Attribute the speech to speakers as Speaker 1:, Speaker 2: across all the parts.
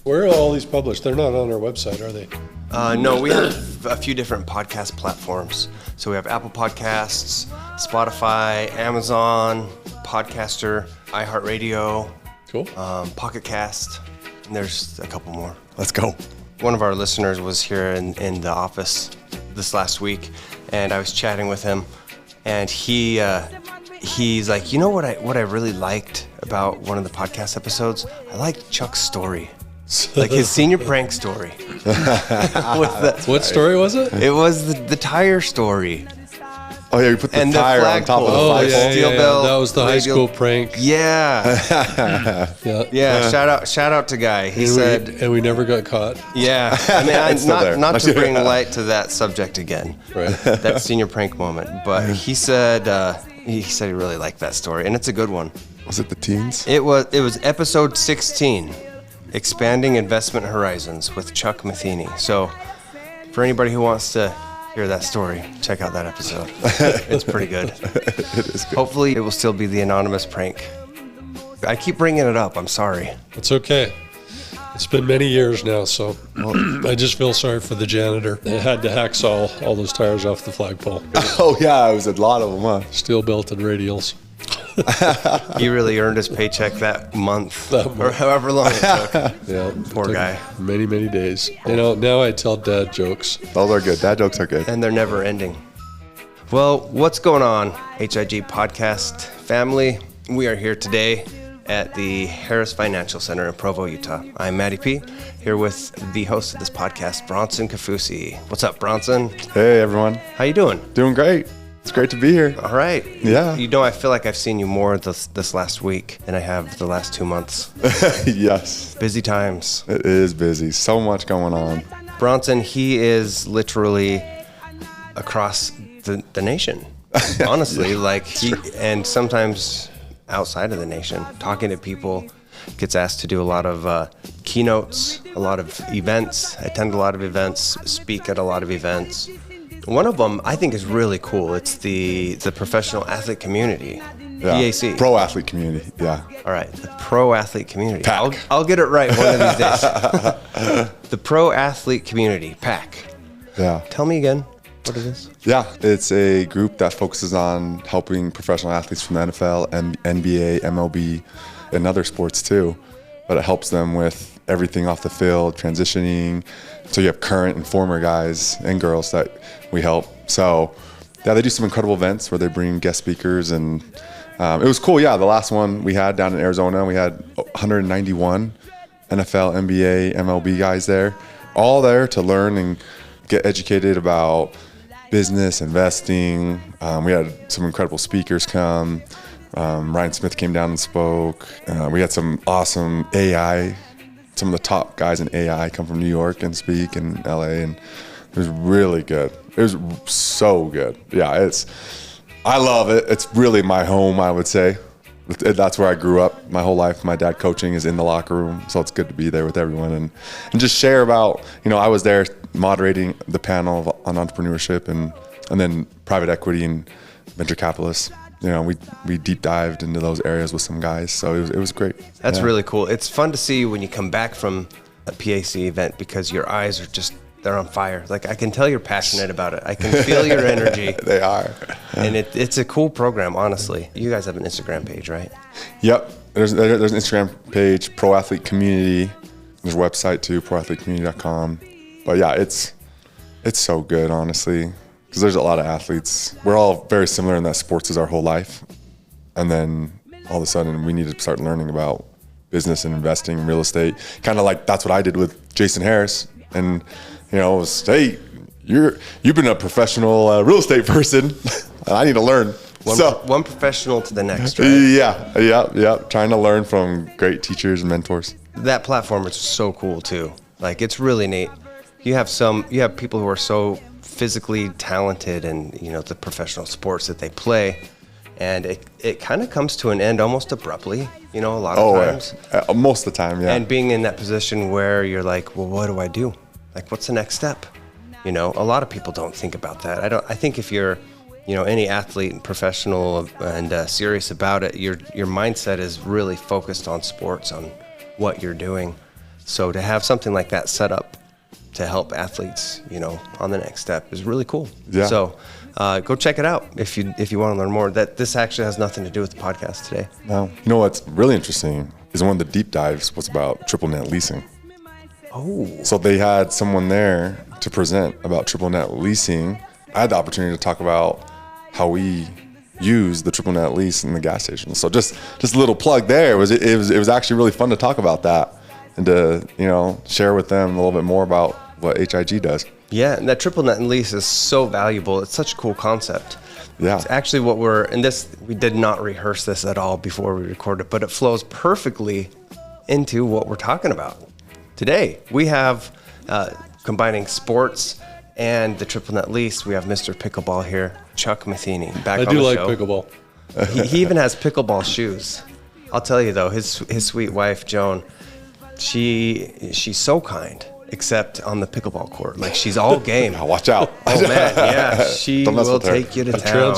Speaker 1: Where are all these published? They're not on our website, are they?
Speaker 2: No, we have a few different podcast platforms. So we have Apple Podcasts, Spotify, Amazon, Podcaster, iHeartRadio,
Speaker 1: Cool.
Speaker 2: Pocket Cast, and there's a couple more.
Speaker 3: Let's go.
Speaker 2: One of our listeners was here in the office this last week, and I was chatting with him, and he's like, you know what I really liked about one of the podcast episodes? I liked Chuck's story. Like his senior prank story.
Speaker 1: What story was it?
Speaker 2: It was the tire story.
Speaker 3: Oh yeah, you put the
Speaker 2: And the
Speaker 3: tire on top of the
Speaker 1: Oh,
Speaker 2: flagpole.
Speaker 3: flagpole.
Speaker 2: Steel belt,
Speaker 1: That was the high
Speaker 2: radio-
Speaker 1: school prank.
Speaker 2: Yeah.
Speaker 1: Yeah.
Speaker 2: Shout out to Guy. He
Speaker 1: And
Speaker 2: said,
Speaker 1: and we never got caught.
Speaker 2: yeah. I mean,
Speaker 3: It's still there.
Speaker 2: not to bring light to that subject again.
Speaker 1: Right.
Speaker 2: That senior prank moment. But he said he really liked that story, and it's a good one.
Speaker 3: Was it the teens?
Speaker 2: It was episode 16, Expanding Investment Horizons with Chuck Matheny. So for anybody who wants to hear that story, check out that episode. It's pretty good.
Speaker 3: It is good.
Speaker 2: Hopefully it will still be the anonymous prank. I keep bringing it up. I'm sorry.
Speaker 1: It's okay. It's been many years now, so I just feel sorry for the janitor. They had to hacksaw all those tires off the flagpole.
Speaker 3: Oh yeah, it was a lot of them, huh?
Speaker 1: Steel belted radials.
Speaker 2: He really earned his paycheck that month,
Speaker 1: That month.
Speaker 2: or however long it took.
Speaker 1: Yeah.
Speaker 2: Poor
Speaker 1: took
Speaker 2: guy.
Speaker 1: Many, many days. You know, now I tell dad jokes.
Speaker 3: Those are good. Dad jokes are good.
Speaker 2: And they're never ending. Well, what's going on, HIG podcast family? We are here today at the Harris Financial Center in Provo, Utah. I'm MattyP, here with the host of this podcast, Bronson Kaufusi. What's up, Bronson?
Speaker 3: Hey everyone,
Speaker 2: How you doing?
Speaker 3: doing great. It's great to be here.
Speaker 2: All right.
Speaker 3: Yeah.
Speaker 2: You know, I feel like I've seen you more this last week than I have the last 2 months.
Speaker 3: Yes,
Speaker 2: Busy times.
Speaker 3: it is busy. So much going on.
Speaker 2: Bronson, he is literally across the nation. Honestly, and sometimes outside of the nation, talking to people, gets asked to do a lot of keynotes, a lot of events, attend a lot of events, speak at a lot of events. One of them I think is really cool. It's the professional athlete community,
Speaker 3: Yeah.
Speaker 2: PAC.
Speaker 3: Pro athlete community. Yeah.
Speaker 2: All right, the pro athlete community.
Speaker 3: PAC.
Speaker 2: I'll get it right one of these days. The pro athlete community, PAC.
Speaker 3: Yeah.
Speaker 2: Tell me again what it is.
Speaker 3: Yeah. It's a group that focuses on helping professional athletes from the NFL and NBA, MLB, and other sports too. But it helps them with everything off the field, transitioning. So you have current and former guys and girls that we help. So yeah, they do some incredible events where they bring guest speakers, and it was cool. Yeah, the last one we had down in Arizona, we had 191 NFL, NBA, MLB guys there, all there to learn and get educated about business, investing. We had some incredible speakers come. Ryan Smith came down and spoke. We had some awesome AI. Some of the top guys in AI come from New York and speak in LA, and it was really good. It was so good. Yeah, I love it. It's really my home, I would say. That's where I grew up my whole life. My dad coaching is in the locker room, so it's good to be there with everyone and just share about, I was there moderating the panel on entrepreneurship and then private equity and venture capitalists. We deep dived into those areas with some guys, so it was great.
Speaker 2: That's
Speaker 3: Yeah.
Speaker 2: really cool. It's fun to see when you come back from a PAC event because your eyes are they're on fire. Like I can tell you're passionate about it. I can feel your energy.
Speaker 3: They are.
Speaker 2: And it's a cool program, honestly. You guys have an Instagram page, right?
Speaker 3: Yep. There's an Instagram page, Pro Athlete Community. There's a website too, proathletecommunity.com. But yeah, it's so good, honestly, because there's a lot of athletes. We're all very similar in that sports is our whole life. And then all of a sudden we need to start learning about business and investing in real estate. Kind of like that's what I did with Jason Harris. And, it was, hey, you've been a professional real estate person. I need to learn.
Speaker 2: One professional to the next, right?
Speaker 3: Yeah. Trying to learn from great teachers and mentors.
Speaker 2: That platform is so cool too. Like it's really neat. You have people who are so physically talented in, the professional sports that they play. And it kind of comes to an end almost abruptly, a lot of times.
Speaker 3: Most of the time, yeah.
Speaker 2: And being in that position where you're like, well, what do I do? Like, what's the next step? A lot of people don't think about that. I think if you're, any athlete and professional and serious about it, your mindset is really focused on sports, on what you're doing. So to have something like that set up to help athletes, on the next step is really cool.
Speaker 3: Yeah.
Speaker 2: So go check it out if you want to learn more. That this actually has nothing to do with the podcast today.
Speaker 3: No. You know what's really interesting is one of the deep dives was about triple net leasing.
Speaker 2: Oh.
Speaker 3: So they had someone there to present about triple net leasing. I had the opportunity to talk about how we use the triple net lease in the gas station. So just a little plug there. It was actually really fun to talk about that and to share with them a little bit more about what HIG does.
Speaker 2: Yeah, and that triple net lease is so valuable. It's such a cool concept.
Speaker 3: Yeah.
Speaker 2: It's actually we did not rehearse this at all before we recorded, but it flows perfectly into what we're talking about today. We have combining sports and the triple net lease. We have Mr. Pickleball here, Chuck Matheny, back on the show.
Speaker 1: I do like pickleball.
Speaker 2: He even has pickleball shoes. I'll tell you though, his sweet wife Joan, she's so kind, except on the pickleball court. Like, she's all game.
Speaker 3: Now watch out.
Speaker 2: Oh man, yeah, she will take you to town.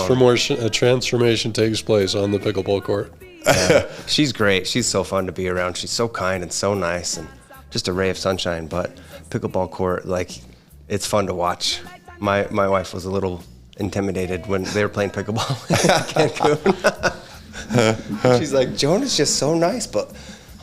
Speaker 1: A transformation takes place on the pickleball court.
Speaker 2: Yeah, she's great. She's so fun to be around. She's so kind and so nice and just a ray of sunshine. But pickleball court, like, it's fun to watch. My wife was a little intimidated when they were playing pickleball in Cancun. She's like, Joan is just so nice, but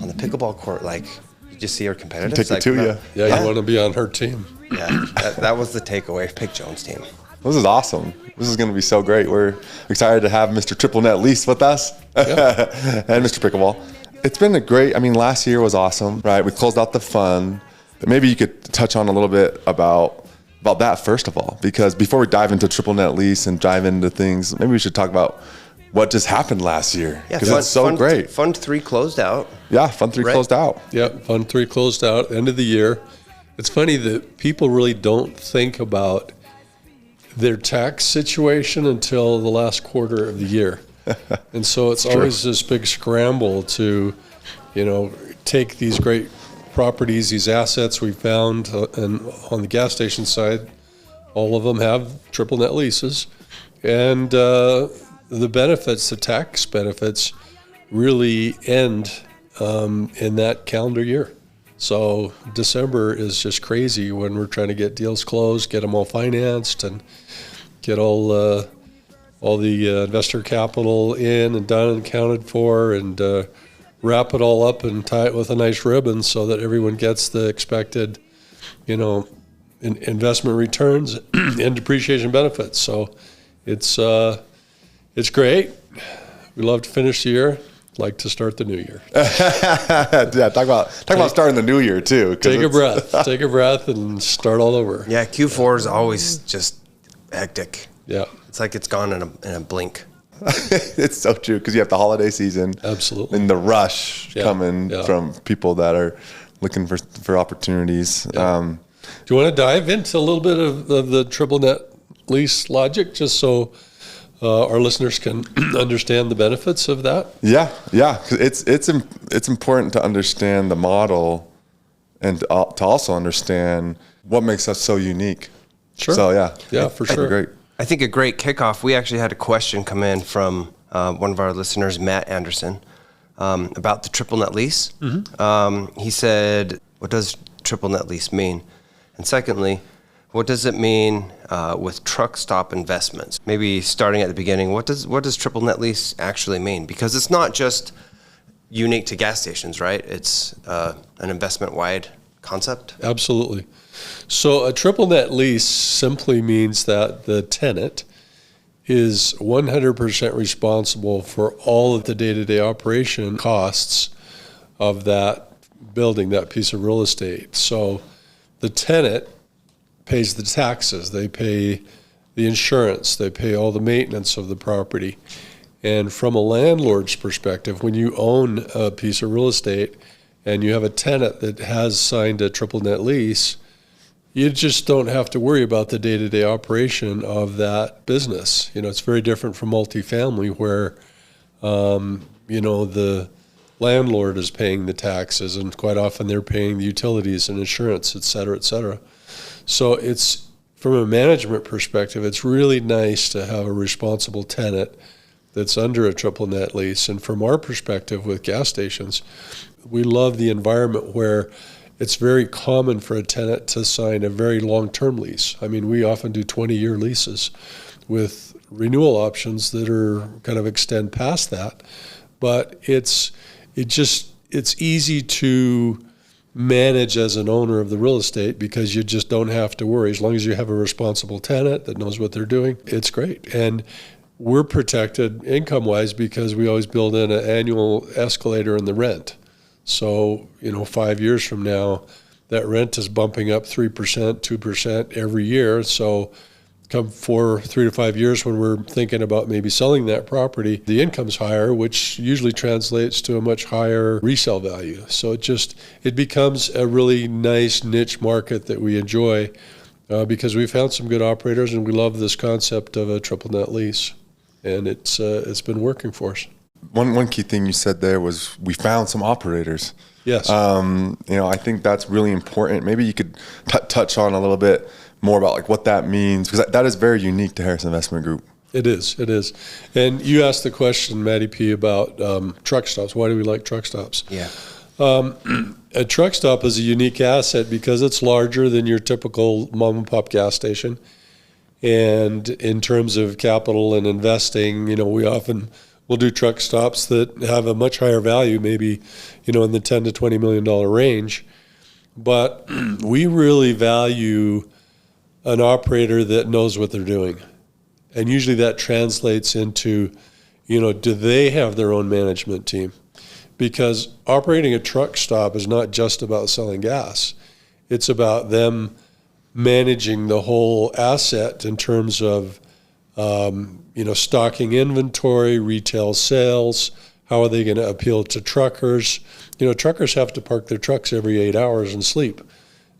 Speaker 2: on the pickleball court, like, you just see her competitive.
Speaker 3: Take it to you.
Speaker 1: Yeah, you want to be on her team.
Speaker 2: Yeah, that was the takeaway. Pick Joan's team.
Speaker 3: This is awesome. This is going to be so great. We're excited to have Mr. Triple Net Lease with us and Mr. Pickleball. It's been last year was awesome, right? We closed out the fund. Maybe you could touch on a little bit about that first of all, because before we dive into Triple Net Lease and dive into things, maybe we should talk about what just happened last year, because it's so great.
Speaker 2: Fund 3 closed out.
Speaker 3: Yeah, Fund 3 closed out.
Speaker 1: Yeah, Fund 3 closed out end of the year. It's funny that people really don't think about their tax situation until the last quarter of the year. And so it's always this big scramble to, take these great properties, these assets we found, and on the gas station side, all of them have triple net leases. And the benefits, the tax benefits, really end in that calendar year. So December is just crazy when we're trying to get deals closed, get them all financed, and get all the investor capital in and done and accounted for, and wrap it all up and tie it with a nice ribbon so that everyone gets the expected, investment returns and depreciation benefits. So it's great. We love to finish the year. Like to start the new year.
Speaker 3: Yeah, talk about starting the new year too.
Speaker 1: Take a breath, and start all over.
Speaker 2: Yeah, Q4 is always just hectic.
Speaker 1: Yeah,
Speaker 2: it's like it's gone in a blink.
Speaker 3: It's so true, because you have the holiday season,
Speaker 1: absolutely,
Speaker 3: and the rush coming from people that are looking for opportunities.
Speaker 1: Yeah. Do you want to dive into a little bit of the triple net lease logic, just so our listeners can understand the benefits of that?
Speaker 3: Yeah. It's important to understand the model and to also understand what makes us so unique.
Speaker 1: Sure.
Speaker 3: So yeah,
Speaker 1: for sure.
Speaker 3: Great.
Speaker 2: I think a great kickoff. We actually had a question come in from one of our listeners, Matt Anderson, about the triple net lease. Mm-hmm. He said, "What does triple net lease mean?" And secondly, what does it mean with truck stop investments? Maybe starting at the beginning, what does triple net lease actually mean? Because it's not just unique to gas stations, right? It's an investment-wide concept.
Speaker 1: Absolutely. So a triple net lease simply means that the tenant is 100% responsible for all of the day-to-day operation costs of that building, that piece of real estate. So the tenant pays the taxes, they pay the insurance, they pay all the maintenance of the property. And from a landlord's perspective, when you own a piece of real estate and you have a tenant that has signed a triple net lease, you just don't have to worry about the day-to-day operation of that business. It's very different from multifamily, where, the landlord is paying the taxes, and quite often they're paying the utilities and insurance, et cetera, et cetera. So it's, from a management perspective, it's really nice to have a responsible tenant that's under a triple net lease. And from our perspective with gas stations, we love the environment where it's very common for a tenant to sign a very long-term lease. I mean, we often do 20-year leases with renewal options that are kind of extend past that. But it's easy to manage as an owner of the real estate because you just don't have to worry. As long as you have a responsible tenant that knows what they're doing, it's great. And we're protected income-wise because we always build in an annual escalator in the rent. So, 5 years from now, that rent is bumping up 3%, 2% every year. So come 3 to 5 years when we're thinking about maybe selling that property, the income's higher, which usually translates to a much higher resale value. So it becomes a really nice niche market that we enjoy because we found some good operators and we love this concept of a triple net lease. And it's been working for us.
Speaker 3: One key thing you said there was we found some operators.
Speaker 1: Yes.
Speaker 3: I think that's really important. Maybe you could touch on a little bit more about like what that means, because that is very unique to Harris Investment Group.
Speaker 1: It is. And you asked the question, MattyP, about truck stops. Why do we like truck stops?
Speaker 2: Yeah.
Speaker 1: A truck stop is a unique asset because it's larger than your typical mom and pop gas station. And in terms of capital and investing, we often will do truck stops that have a much higher value, maybe, in the $10 to $20 million range. But we really value an operator that knows what they're doing. And usually that translates into, do they have their own management team? Because operating a truck stop is not just about selling gas. It's about them managing the whole asset in terms of, stocking inventory, retail sales. How are they going to appeal to truckers? Truckers have to park their trucks every 8 hours and sleep.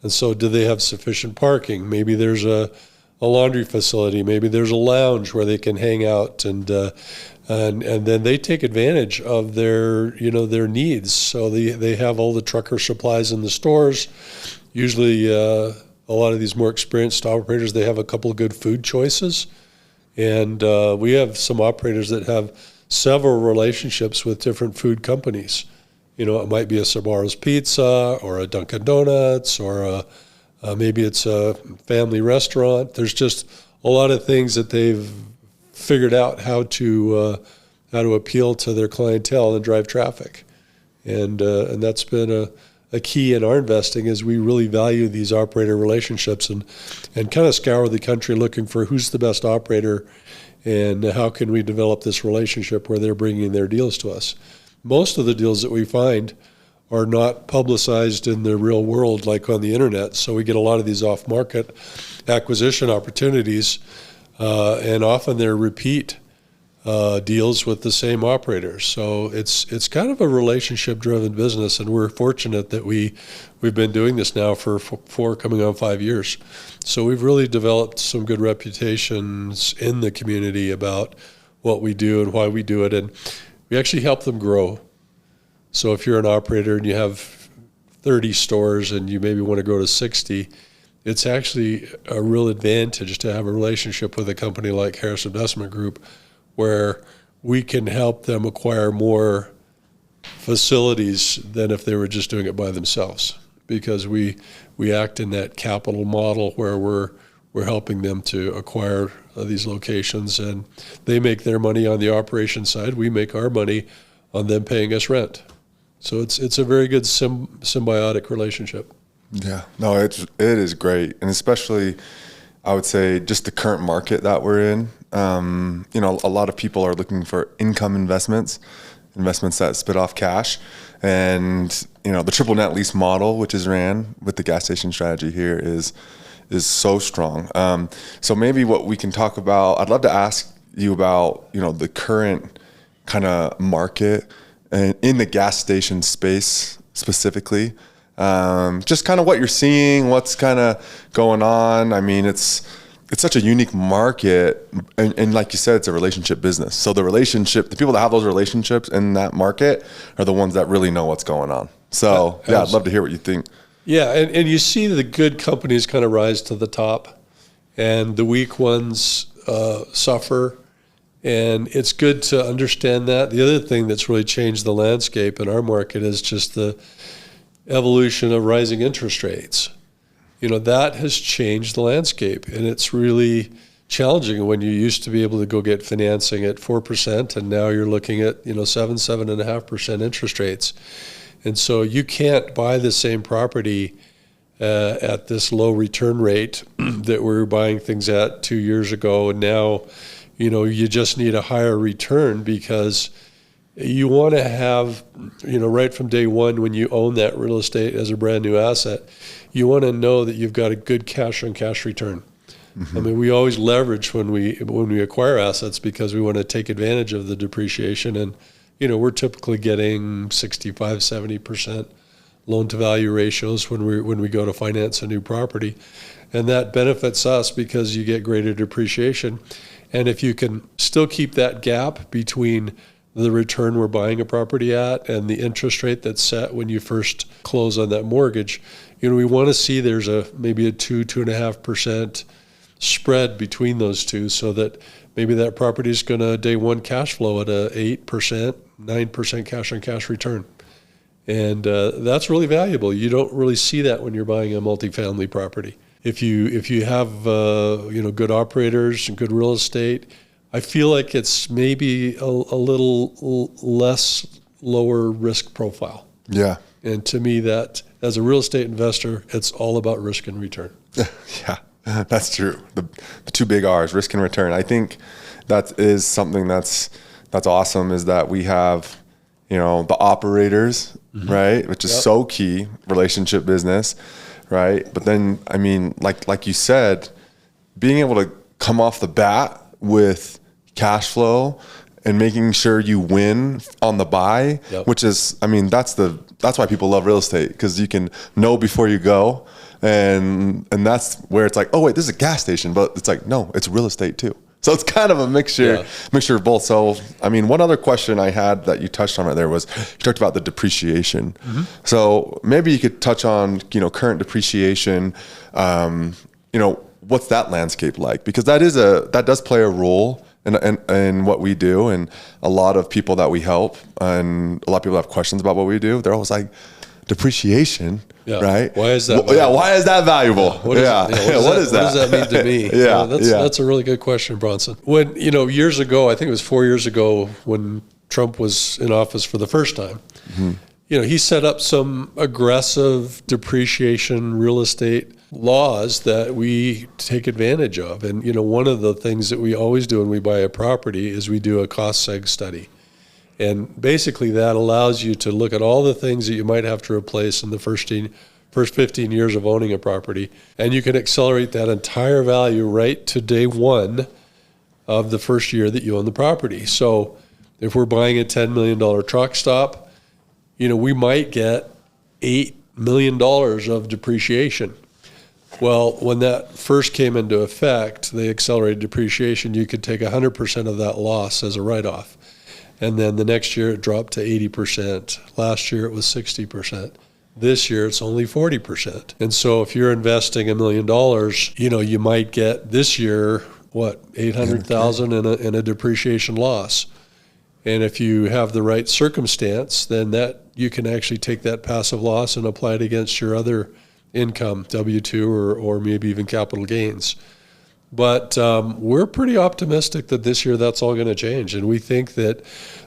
Speaker 1: And so do they have sufficient parking? Maybe there's a laundry facility. Maybe there's a lounge where they can hang out and then they take advantage of their needs. So they have all the trucker supplies in the stores. Usually a lot of these more experienced operators, they have a couple of good food choices. And we have some operators that have several relationships with different food companies. It might be a Sbarro's Pizza or a Dunkin' Donuts or maybe it's a family restaurant. There's just a lot of things that they've figured out how to appeal to their clientele and drive traffic. And that's been a key in our investing is we really value these operator relationships and kind of scour the country looking for who's the best operator and how can we develop this relationship where they're bringing their deals to us. Most of the deals that we find are not publicized in the real world like on the internet, so we get a lot of these off-market acquisition opportunities, and often they're repeat deals with the same operators. So it's kind of a relationship-driven business, and we're fortunate that we've been doing this now for 4 coming on 5 years. So we've really developed some good reputations in the community about what we do and why we do it, and we actually help them grow. So if you're an operator and you have 30 stores and you maybe want to grow to 60, it's actually a real advantage to have a relationship with a company like Harris Investment Group where we can help them acquire more facilities than if they were just doing it by themselves, because we act in that capital model where we're helping them to acquire these locations, and they make their money on the operation side. We make our money on them paying us rent. So it's a very good symbiotic relationship.
Speaker 3: Yeah, no, it is great, and especially I would say just the current market that we're in. A lot of people are looking for income investments that spit off cash, and the triple net lease model, which is ran with the gas station strategy here, is so strong. So maybe what we can talk about, I'd love to ask you about the current kind of market and in the gas station space specifically. Just kind of what you're seeing, what's kind of going on. I mean, it's such a unique market, and like you said, it's a relationship business. So the people that have those relationships in that market are the ones that really know what's going on. So yeah, I'd love to hear what you think.
Speaker 1: Yeah, and you see the good companies kind of rise to the top, and the weak ones suffer. And it's good to understand that. The other thing that's really changed the landscape in our market is just the evolution of rising interest rates. That has changed the landscape, and it's really challenging when you used to be able to go get financing at 4%, and now you're looking at 7.5% interest rates. And so you can't buy the same property at this low return rate that we were buying things at 2 years ago. And now, you just need a higher return, because you want to have, right from day one when you own that real estate as a brand new asset, you want to know that you've got a good cash on cash return. I mean, we always leverage when we acquire assets, because we want to take advantage of the depreciation. And, we're typically getting 65, 70% loan to value ratios when we go to finance a new property. And that benefits us because you get greater depreciation. And if you can still keep that gap between the return we're buying a property at and the interest rate that's set when you first close on that mortgage, we want to see there's maybe a 2.5% spread between those two, so that maybe that property is going to day one cash flow at a 8%, 9% cash on cash return. And that's really valuable. You don't really see that when you're buying a multifamily property. If you have good operators and good real estate, I feel like it's maybe a little less lower risk profile.
Speaker 3: Yeah.
Speaker 1: And to me, that as a real estate investor, it's all about risk and return.
Speaker 3: Yeah. That's true. The two big R's, risk and return. I think that is something that's awesome, is that we have, the operators, right? Which is so key, relationship business, right? But then, I mean, like you said, being able to come off the bat with cash flow and making sure you win on the buy, which is, I mean, that's why people love real estate, because you can know before you go. And that's where it's like, oh wait, this is a gas station, but it's like, no, it's real estate too. So it's kind of a mixture of both. So, I mean, one other question I had that you touched on right there was, you talked about the depreciation. So maybe you could touch on, current depreciation, what's that landscape like? Because that does play a role in what we do. And a lot of people that we help, and a lot of people have questions about what we do. They're always like, depreciation, right?
Speaker 1: Why is that valuable?
Speaker 3: Yeah, why is that valuable?
Speaker 1: What does that mean to me? That's a really good question, Bronson. When, years ago, I think it was 4 years ago, when Trump was in office for the first time, he set up some aggressive depreciation real estate laws that we take advantage of. And, one of the things that we always do when we buy a property is we do a cost seg study. And basically that allows you to look at all the things that you might have to replace in the first 15 years of owning a property. And you can accelerate that entire value right to day one of the first year that you own the property. So if we're buying a $10 million truck stop, we might get $8 million of depreciation. Well, when that first came into effect, the accelerated depreciation, you could take 100% of that loss as a write-off. And then the next year it dropped to 80%. Last year it was 60%. This year it's only 40%. And so if you're investing $1 million, you might get this year, $800,000 in a depreciation loss. And if you have the right circumstance, then that you can actually take that passive loss and apply it against your other income, W-2 or maybe even capital gains. But we're pretty optimistic that this year that's all going to change. And we think that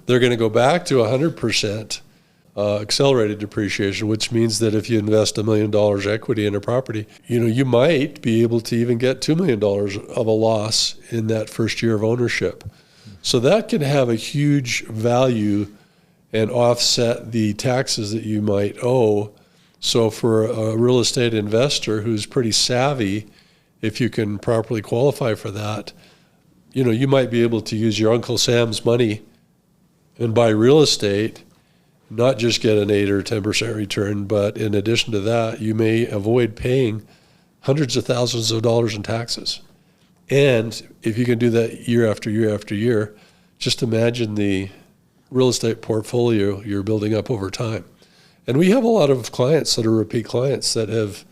Speaker 1: they're going to go back to 100% accelerated depreciation, which means that if you invest $1 million equity in a property, you might be able to even get $2 million of a loss in that first year of ownership. So that can have a huge value and offset the taxes that you might owe. So for a real estate investor who's pretty savvy, if you can properly qualify for that, you might be able to use your Uncle Sam's money and buy real estate, not just get an 8 or 10% return, but in addition to that, you may avoid paying hundreds of thousands of dollars in taxes. And if you can do that year after year after year, just imagine the real estate portfolio you're building up over time. And we have a lot of clients that are repeat clients that have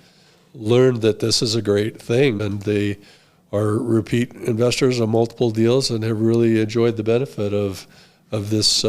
Speaker 1: learned that this is a great thing, and they are repeat investors on multiple deals and have really enjoyed the benefit of this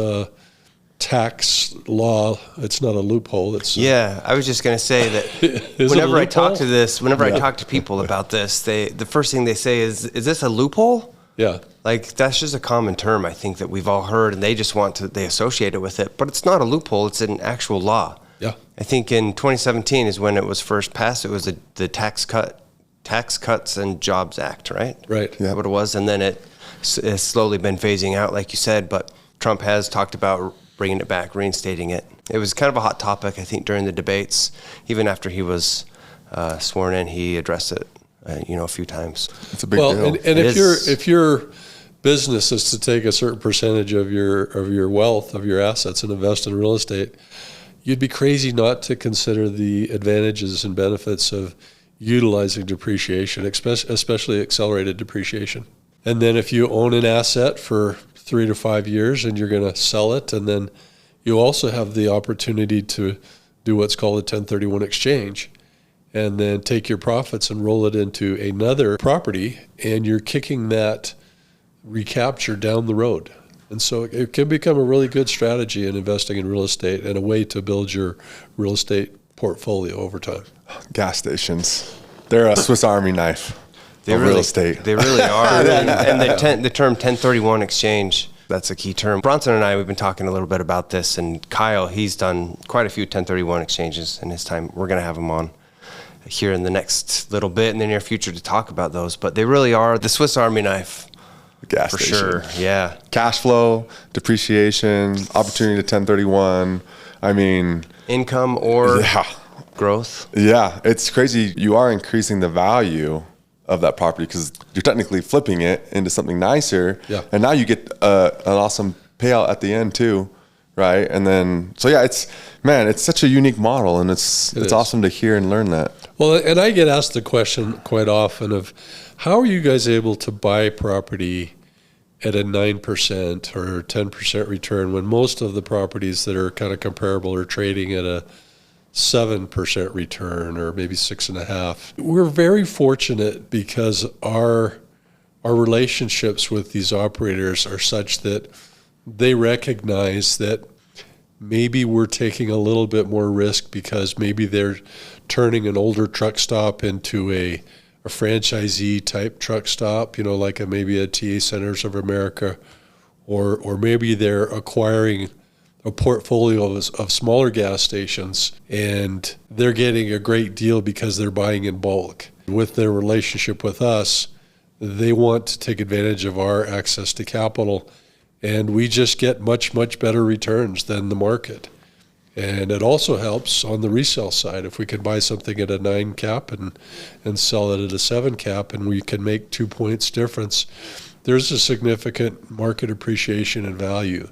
Speaker 1: tax law. It's not a loophole. It's
Speaker 2: Yeah, I was just going to say that whenever I talk to people about this, the first thing they say is this a loophole?
Speaker 1: Yeah.
Speaker 2: Like, that's just a common term, I think, that we've all heard, and they just they associate it with it. But it's not a loophole. It's an actual law.
Speaker 1: Yeah.
Speaker 2: I think in 2017 is when it was first passed. It was the Tax Cuts and Jobs Act, right?
Speaker 1: Right.
Speaker 2: Yeah. That's what it was. And then it's slowly been phasing out, like you said. But Trump has talked about bringing it back, reinstating it. It was kind of a hot topic, I think, during the debates. Even after he was sworn in, he addressed it, a few times.
Speaker 3: It's a big deal.
Speaker 1: And if your business is to take a certain percentage of your wealth, of your assets, and invest in real estate, you'd be crazy not to consider the advantages and benefits of utilizing depreciation, especially accelerated depreciation. And then if you own an asset for 3 to 5 years and you're going to sell it, and then you also have the opportunity to do what's called a 1031 exchange, and then take your profits and roll it into another property, and you're kicking that recapture down the road. And so it can become a really good strategy in investing in real estate and a way to build your real estate portfolio over time.
Speaker 3: Gas stations, they're a Swiss Army knife. Real estate.
Speaker 2: They really are. And the term 1031 exchange, that's a key term. Bronson and I, we've been talking a little bit about this, and Kyle, he's done quite a few 1031 exchanges in his time. We're going to have him on here in the next little bit in the near future to talk about those. But they really are the Swiss Army knife.
Speaker 3: Gas
Speaker 2: for
Speaker 3: station.
Speaker 2: Sure, yeah.
Speaker 3: Cash flow, depreciation, opportunity to 1031. I mean,
Speaker 2: income or growth.
Speaker 3: Yeah, it's crazy. You are increasing the value of that property because you're technically flipping it into something nicer.
Speaker 1: Yeah.
Speaker 3: And now you get an awesome payout at the end too, right? And then, so yeah, it's such a unique model, and it's awesome to hear and learn that.
Speaker 1: Well, and I get asked the question quite often of, how are you guys able to buy property at a 9% or 10% return when most of the properties that are kind of comparable are trading at a 7% return or maybe 6.5%? We're very fortunate because our relationships with these operators are such that they recognize that maybe we're taking a little bit more risk because maybe they're turning an older truck stop into a franchisee type truck stop, like maybe a TA Centers of America, or maybe they're acquiring a portfolio of smaller gas stations, and they're getting a great deal because they're buying in bulk. With their relationship with us, they want to take advantage of our access to capital, and we just get much, much better returns than the market. And it also helps on the resale side. If we can buy something at a 9 cap and sell it at a 7 cap, and we can make 2 points difference, there's a significant market appreciation in value.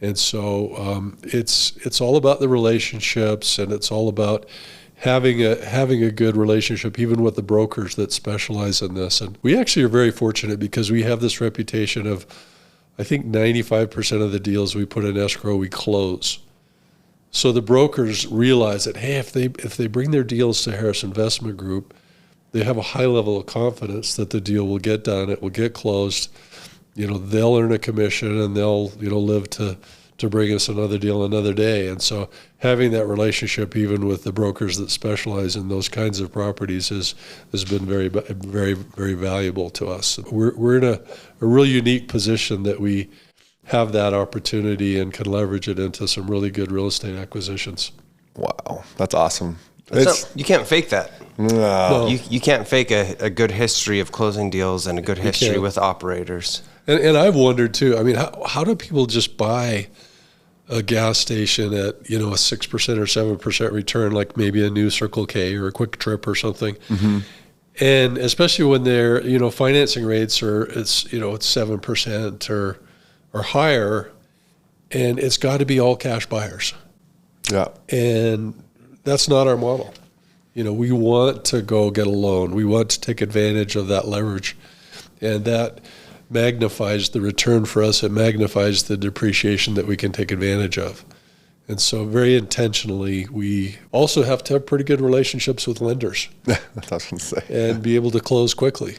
Speaker 1: And so it's all about the relationships, and it's all about having a good relationship, even with the brokers that specialize in this. And we actually are very fortunate because we have this reputation of, I think 95% of the deals we put in escrow, we close. So the brokers realize that, hey, if they bring their deals to Harris Investment Group, they have a high level of confidence that the deal will get done, it will get closed. They'll earn a commission, and they'll live to bring us another deal another day. And so having that relationship, even with the brokers that specialize in those kinds of properties, has been very, very, very valuable to us. We're in a real unique position that we have that opportunity and can leverage it into some really good real estate acquisitions.
Speaker 3: Wow, that's awesome.
Speaker 2: You can't fake that.
Speaker 3: No.
Speaker 2: You can't fake a good history of closing deals and a good history with operators.
Speaker 1: And I've wondered too, how do people just buy a gas station at, a 6% or 7% return, like maybe a new Circle K or a Quick Trip or something? Mm-hmm. And especially when their, financing rates it's 7% or higher, and it's got to be all cash buyers.
Speaker 3: Yeah.
Speaker 1: And that's not our model. We want to go get a loan. We want to take advantage of that leverage, and that magnifies the return for us. It magnifies the depreciation that we can take advantage of. And so very intentionally, we also have to have pretty good relationships with lenders.
Speaker 3: That's what I was going to say.
Speaker 1: And be able to close quickly.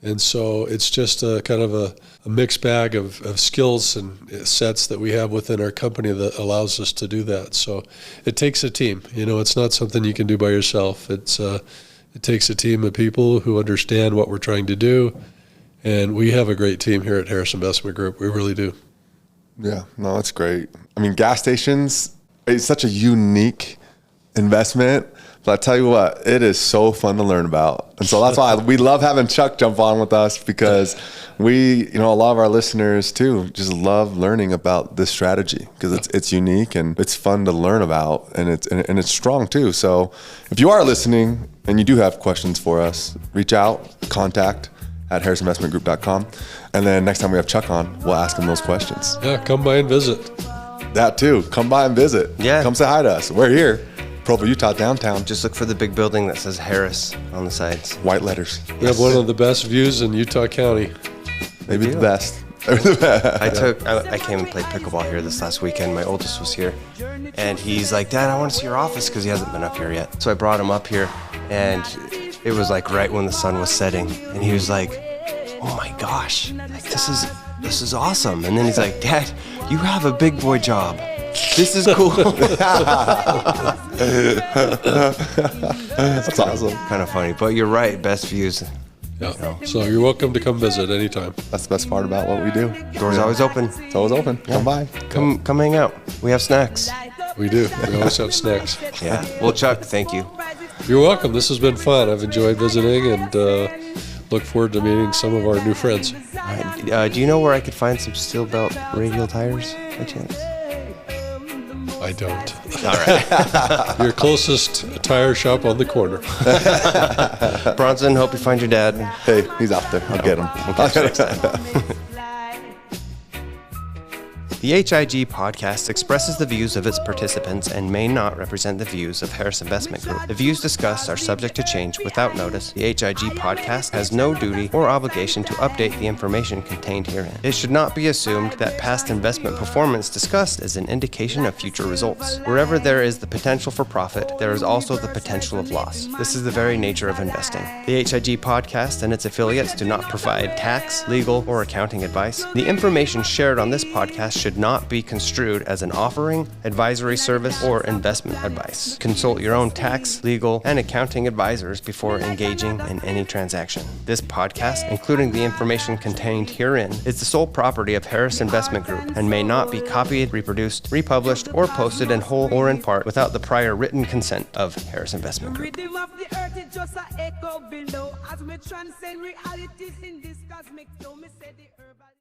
Speaker 1: And so it's just a kind of a mixed bag of skills and sets that we have within our company that allows us to do that. So it takes a team. It's not something you can do by yourself. It takes a team of people who understand what we're trying to do. And we have a great team here at Harris Investment Group. We really do.
Speaker 3: Yeah, no, that's great. I mean, gas stations, it's such a unique investment. But I tell you what, it is so fun to learn about. And so that's why we love having Chuck jump on with us, because a lot of our listeners too just love learning about this strategy, because it's unique and it's fun to learn about, and it's strong too. So if you are listening and you do have questions for us, reach out, contact at harrisinvestmentgroup.com. And then next time we have Chuck on, we'll ask him those questions.
Speaker 1: Yeah, come by and visit.
Speaker 3: That too. Come by and visit.
Speaker 2: Yeah.
Speaker 3: Come say hi to us. We're here. Provo, Utah, downtown.
Speaker 2: Just look for the big building that says Harris on the sides.
Speaker 3: White letters.
Speaker 1: We have one of the best views in Utah County.
Speaker 3: Maybe the best.
Speaker 2: I came and played pickleball here this last weekend. My oldest was here, and he's like, "Dad, I want to see your office," because he hasn't been up here yet. So I brought him up here, and it was like right when the sun was setting, and he was like, "Oh my gosh, like this is awesome." And then he's like, "Dad, you have a big boy job. This is cool."
Speaker 3: That's awesome.
Speaker 2: Kind of funny, but you're right. Best views.
Speaker 1: Yeah. So you're welcome to come visit anytime.
Speaker 3: That's the best part about what we do.
Speaker 2: Doors always open.
Speaker 3: It's always open. Come by.
Speaker 2: Come hang out. We have snacks.
Speaker 1: We do. We always have snacks.
Speaker 2: Yeah. Well, Chuck, thank you.
Speaker 1: You're welcome. This has been fun. I've enjoyed visiting, and look forward to meeting some of our new friends.
Speaker 2: Do you know where I could find some steel belt radial tires by chance?
Speaker 1: I don't.
Speaker 2: All right.
Speaker 1: Your closest tire shop on the corner.
Speaker 2: Bronson, hope you find your dad.
Speaker 3: Hey, he's out there. I'll get him.
Speaker 2: We'll catch you next time. The HIG podcast expresses the views of its participants and may not represent the views of Harris Investment Group. The views discussed are subject to change without notice. The HIG podcast has no duty or obligation to update the information contained herein. It should not be assumed that past investment performance discussed is an indication of future results. Wherever there is the potential for profit, there is also the potential of loss. This is the very nature of investing. The HIG podcast and its affiliates do not provide tax, legal, or accounting advice. The information shared on this podcast should not be construed as an offering, advisory service, or investment advice. Consult your own tax, legal, and accounting advisors before engaging in any transaction. This podcast, including the information contained herein, is the sole property of Harris Investment Group and may not be copied, reproduced, republished, or posted in whole or in part without the prior written consent of Harris Investment Group.
Speaker 4: Rhythm of the earth is just a echo below as we transcend realities in this cosmic flow. Me say the